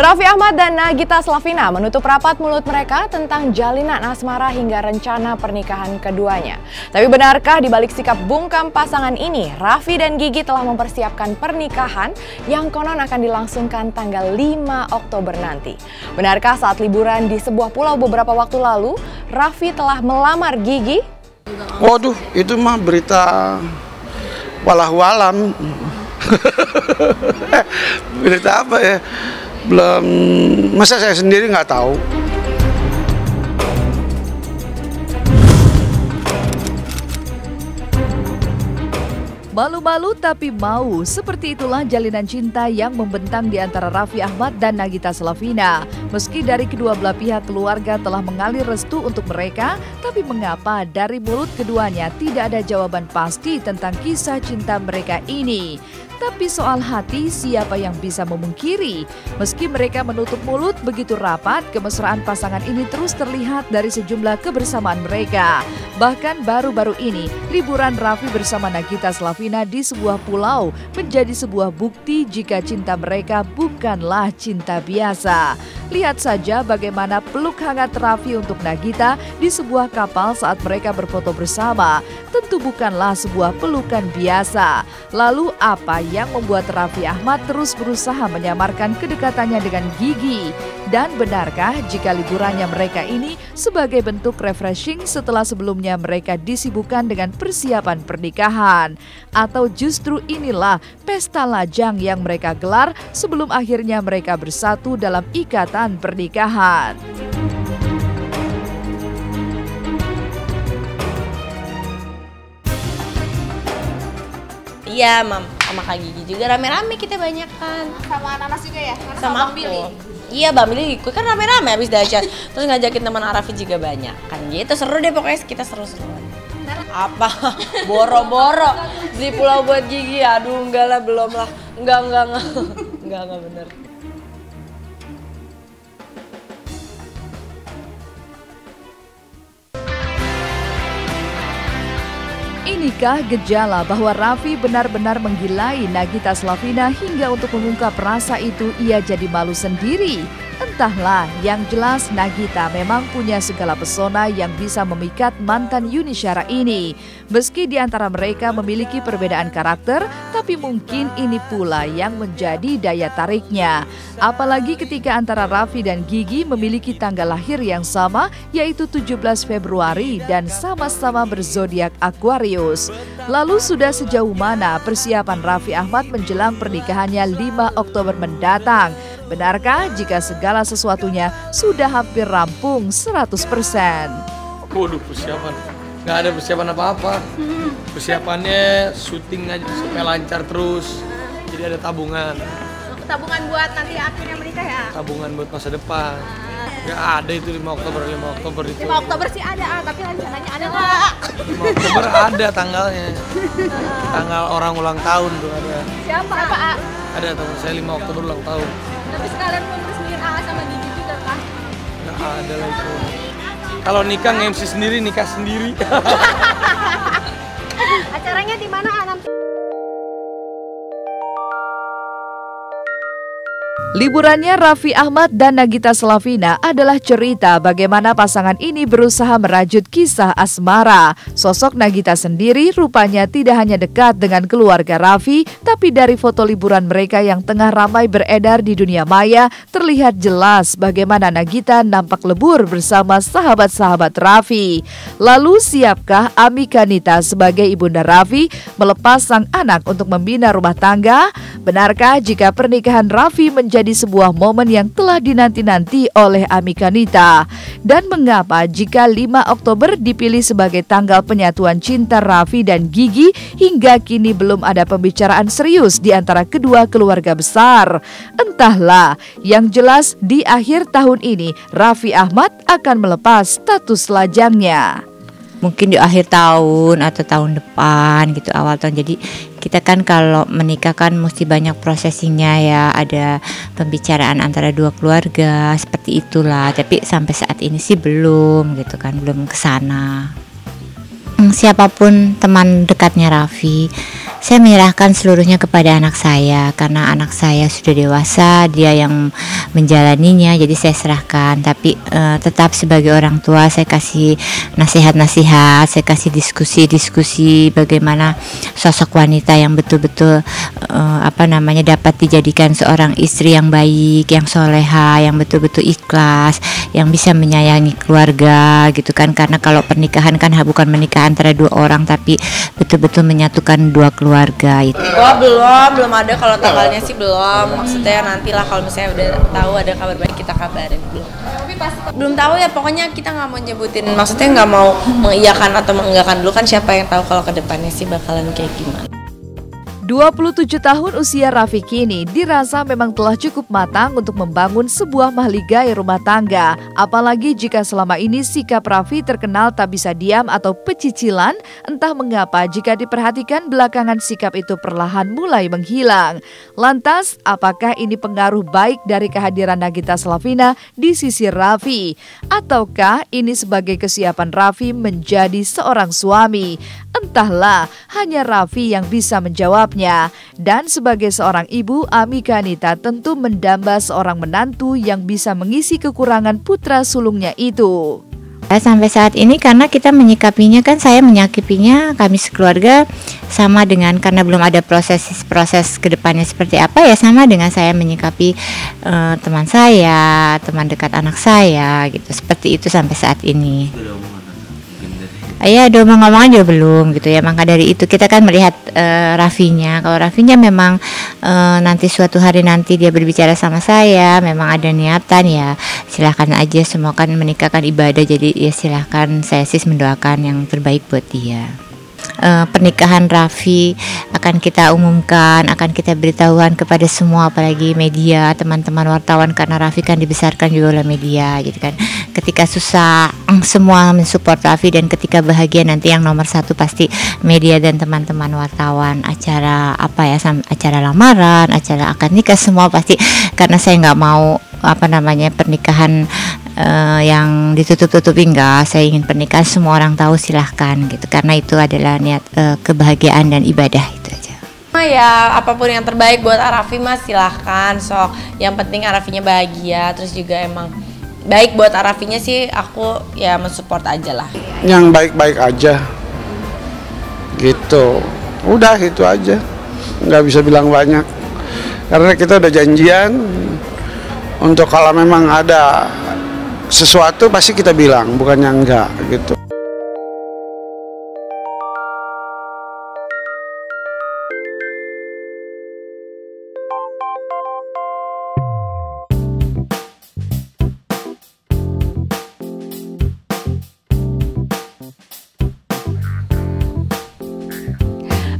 Raffi Ahmad dan Nagita Slavina menutup rapat mulut mereka tentang jalinan asmara hingga rencana pernikahan keduanya. Tapi benarkah di balik sikap bungkam pasangan ini, Raffi dan Gigi telah mempersiapkan pernikahan yang konon akan dilangsungkan tanggal 5 Oktober nanti? Benarkah saat liburan di sebuah pulau beberapa waktu lalu, Raffi telah melamar Gigi? Waduh, itu mah berita walau-alam. Berita apa ya? Belum, masa saya sendiri nggak tahu. Malu-malu tapi mau, seperti itulah jalinan cinta yang membentang di antara Raffi Ahmad dan Nagita Slavina. Meski dari kedua belah pihak keluarga telah mengalir restu untuk mereka, tapi mengapa dari mulut keduanya tidak ada jawaban pasti tentang kisah cinta mereka ini? Tapi soal hati, siapa yang bisa memungkiri? Meski mereka menutup mulut begitu rapat, kemesraan pasangan ini terus terlihat dari sejumlah kebersamaan mereka. Bahkan baru-baru ini, liburan Raffi bersama Nagita Slavina di sebuah pulau menjadi sebuah bukti jika cinta mereka bukanlah cinta biasa. Lihat saja bagaimana peluk hangat Raffi untuk Nagita di sebuah kapal saat mereka berfoto bersama. Tentu bukanlah sebuah pelukan biasa. Lalu apa yang membuat Raffi Ahmad terus berusaha menyamarkan kedekatannya dengan Gigi? Dan benarkah jika liburannya mereka ini sebagai bentuk refreshing setelah sebelumnya mereka disibukkan dengan persiapan pernikahan? Atau justru inilah pesta lajang yang mereka gelar sebelum akhirnya mereka bersatu dalam ikatan pernikahan? Iya, sama Kak Gigi juga rame-rame kita banyak kan. Sama Nanas juga ya? Sama Bang Billy. Iya, Bang Billy ikut kan rame-rame habis dahsyat. Terus ngajakin teman Raffi juga banyak kan gitu. Seru deh pokoknya kita seru-seruan. Apa? Boro-boro di pulau buat Gigi. Aduh, enggak lah, belum lah. Enggak bener. Inikah gejala bahwa Raffi benar-benar menggilai Nagita Slavina hingga untuk mengungkap rasa itu ia jadi malu sendiri? Entahlah, yang jelas Nagita memang punya segala pesona yang bisa memikat mantan Yuni Syara ini. Meski di antara mereka memiliki perbedaan karakter, tapi mungkin ini pula yang menjadi daya tariknya. Apalagi ketika antara Raffi dan Gigi memiliki tanggal lahir yang sama, yaitu 17 Februari dan sama-sama berzodiak Aquarius. Lalu sudah sejauh mana persiapan Raffi Ahmad menjelang pernikahannya 5 Oktober mendatang? Benarkah jika segala sesuatunya sudah hampir rampung 100%? Waduh, persiapan. Nggak ada persiapan apa-apa. Persiapannya syuting aja supaya lancar terus. Jadi ada tabungan. Tabungan buat nanti akhirnya menikah ya? Tabungan buat masa depan. Nggak ada itu 5 Oktober itu. 5 Oktober sih ada, tapi rencananya ada nggak? 5 Oktober ada tanggalnya. Tanggal orang ulang tahun tuh ada. Siapa? Ada teman saya 5 Oktober ulang tahun. Tapi sekalian mau resmiin AA sama Gigi juga kah? Nggak ada lah itu. Kalau nikah nge-MC sendiri, nikah sendiri. Acaranya di mana, Anam? Liburannya Raffi Ahmad dan Nagita Slavina adalah cerita bagaimana pasangan ini berusaha merajut kisah asmara. Sosok Nagita sendiri rupanya tidak hanya dekat dengan keluarga Raffi, tapi dari foto liburan mereka yang tengah ramai beredar di dunia maya, terlihat jelas bagaimana Nagita nampak lebur bersama sahabat-sahabat Raffi. Lalu siapkah Ami Kanita sebagai ibunda Raffi melepas sang anak untuk membina rumah tangga? Benarkah jika pernikahan Raffi menjadi sebuah momen yang telah dinanti-nanti oleh Ami Kanita? Dan mengapa jika 5 Oktober dipilih sebagai tanggal penyatuan cinta Raffi dan Gigi, hingga kini belum ada pembicaraan serius di antara kedua keluarga besar? Entahlah, yang jelas di akhir tahun ini Raffi Ahmad akan melepas status lajangnya. Mungkin di akhir tahun atau tahun depan gitu, awal tahun. Jadi kita kan kalau menikah kan mesti banyak prosesinya ya, ada pembicaraan antara dua keluarga seperti itulah. Tapi sampai saat ini sih belum gitu kan, belum kesana. Siapapun teman dekatnya Raffi, saya menyerahkan seluruhnya kepada anak saya, karena anak saya sudah dewasa, dia yang menjalaninya, jadi saya serahkan. Tapi tetap sebagai orang tua saya kasih nasihat-nasihat, saya kasih diskusi bagaimana sosok wanita yang betul-betul dapat dijadikan seorang istri yang baik, yang soleha, yang betul-betul ikhlas, yang bisa menyayangi keluarga gitu kan. Karena kalau pernikahan kan bukan menikah antara dua orang, tapi betul-betul menyatukan dua keluarga itu. Wah, belum ada, kalau tanggalnya sih belum. Maksudnya nantilah kalau misalnya udah tahu ada kabar baik kita kabarin. Belum tahu ya, pokoknya kita nggak mau nyebutin, maksudnya nggak mau mengiyakan atau mengiyakan dulu, kan siapa yang tahu kalau kedepannya sih bakalan kayak gimana. 27 tahun usia Raffi kini dirasa memang telah cukup matang untuk membangun sebuah mahligai rumah tangga. Apalagi jika selama ini sikap Raffi terkenal tak bisa diam atau pecicilan, entah mengapa jika diperhatikan belakangan sikap itu perlahan mulai menghilang. Lantas, apakah ini pengaruh baik dari kehadiran Nagita Slavina di sisi Raffi? Ataukah ini sebagai kesiapan Raffi menjadi seorang suami? Entahlah, hanya Raffi yang bisa menjawab. Dan sebagai seorang ibu, Ami Kanita tentu mendamba seorang menantu yang bisa mengisi kekurangan putra sulungnya itu. Sampai saat ini karena kita menyikapinya kan, saya menyikapinya, kami sekeluarga sama dengan, karena belum ada proses kedepannya seperti apa ya, sama dengan saya menyikapi teman saya, teman dekat anak saya gitu, seperti itu sampai saat ini. Ya, ada ngomong-ngomongan juga belum gitu ya. Maka dari itu kita kan melihat Raffinya. Kalau Raffinya memang nanti suatu hari nanti dia berbicara sama saya, memang ada niatan, ya silahkan aja. Semua kan menikah kan ibadah, jadi ya silahkan, saya sih mendoakan yang terbaik buat dia. Pernikahan Raffi akan kita umumkan, akan kita beritahuan kepada semua, apalagi media, teman-teman wartawan, karena Raffi kan dibesarkan juga oleh media, jadi kan ketika susah semua mensupport Raffi, dan ketika bahagia nanti yang nomor satu pasti media dan teman-teman wartawan. Acara acara lamaran, acara akad nikah, semua pasti, karena saya nggak mau pernikahan yang ditutup-tutupi, enggak. Saya ingin pernikahan semua orang tahu, silahkan gitu, karena itu adalah niat kebahagiaan dan ibadah, itu aja. Ya apapun yang terbaik buat Raffi mas silahkan, sok yang penting Raffinya bahagia, terus juga emang baik buat Raffinya sih, aku ya mensupport aja lah. Yang baik-baik aja gitu, udah itu aja, nggak bisa bilang banyak, karena kita udah janjian untuk kalau memang ada sesuatu pasti kita bilang, bukannya enggak gitu.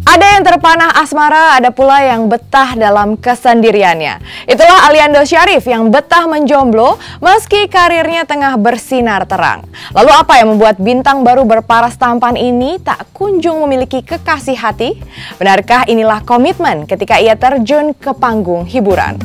Ada yang terpanah asmara, ada pula yang betah dalam kesendiriannya. Itulah Aliando Syarif yang betah menjomblo meski karirnya tengah bersinar terang. Lalu apa yang membuat bintang baru berparas tampan ini tak kunjung memiliki kekasih hati? Benarkah inilah komitmen ketika ia terjun ke panggung hiburan?